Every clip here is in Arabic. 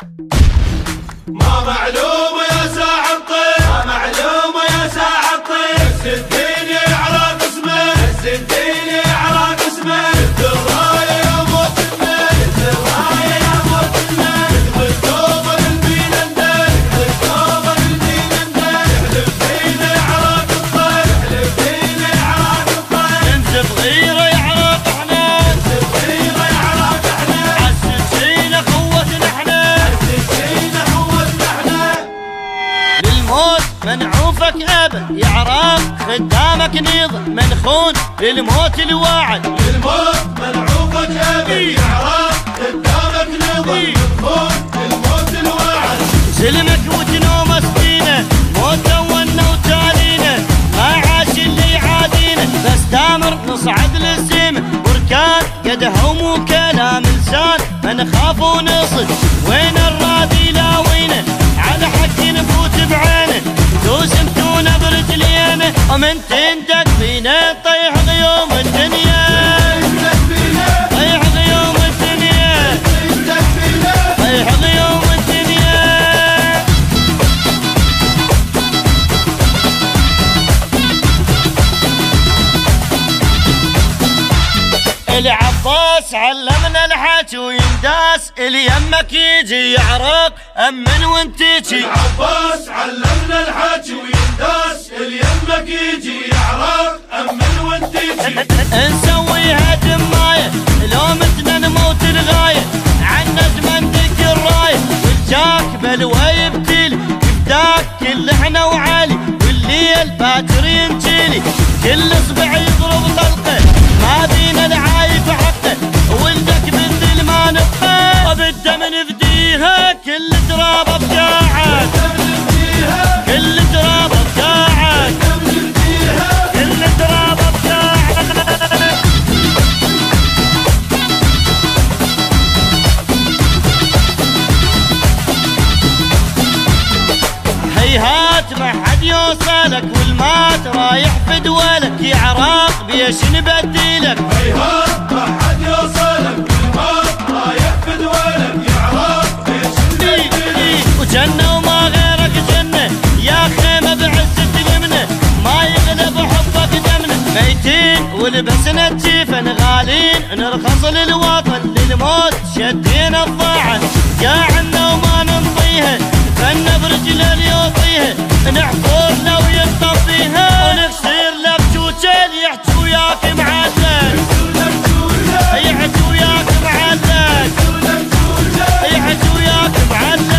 ما معلومة يا ساعة الطير، ما معلومة يا ساعة الطير، هز الدنيا على قسمه، هز الدنيا على قسمه، هز الراية يا موطننا، هز الراية يا موطننا، نقبل توبة للبيلندة، نقبل توبة للبيلندة، نحلف فينا يعرق الطير، نحلف فينا يعرق الطير، ننزف غيره يعرق احنا، ننزف غيره يعرق احنا، عالسجينة خوتنا احنا، عالسجينة خوتنا احنا، للموت منعوفك ابد يعرق خدامك نيضة منخون للموت الواعد، للموت منعوفك ابي يعرق قدامك نظر منخون للموت الواعد، سلمك وتنوم سكينة موت دونا وتالينا، ما عاش اللي يعادينا بس دامر نصعد للسما، بركان قدهم وكلام لسان ما نخاف ونصد، وين الراضي لاوينا على حق نفوت بعينه، توسمتونا برجلينا ومن تندق فينا طيح غيوم الدنيا، طيح غيوم الدنيا، طيح غيوم الدنيا. العباس علمنا الحكي وينداس، اللي يمك يجي يعرق امن وانت تجي، العباس علمنا الحكي وينداس، اللي يمك يجي يعرق امن وانت تجي، نسويها دمايه لو متنا نموت الغايه، عن نجم ندق الرايه، والجاك بلوى يبتلي يبداك كل احنا وعالي، والليل باكر ينجلي كل اصبع يضرب طلقه، ما بينا العايب حقه ولدك بالذل ما نبقى، وبالدم نفديها كل تراب بقاعد، كل تراب بقاعد، كل تراب بقاعد. هيهات ما حد يوصلك والمات رايح في دولك، يعراق بيش نبدلك، هيهات ما حد يوصلك والموت رايح في دولك، يعرق بيش نبدلك، وجنة وما غيرك جنة يا خيمة بعزة اليمنة، ما يغلب حبك دمنا، ميتين ولبسنا الجيفن غالين، نرخص للوطن للموت شدينا الضاعة، قاعنا وما نمضيها فن برجل يوطيها، نحفر لو ينطفيها ونكسر لك جوجل يحكي وياك معدل، يحكي وياك معدل، يحكي وياك معدل.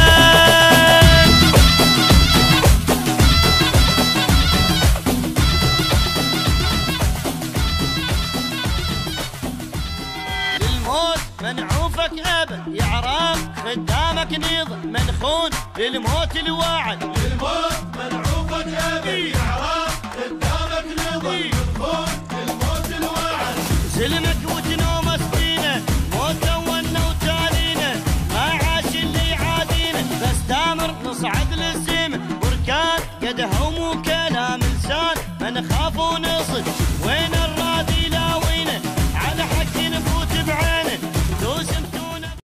للموت منعوفك ابد يعرق خدامك نيضة منخون للموت الواعد، للموت منعوفك ابي يعرق قدامك نظر منخون للموت الواعد، سلمك وتنوم سكينة موت دونا وتالينا، ما عاش اللي يعادينا بس دامر نصعد للسما، بركان قدهم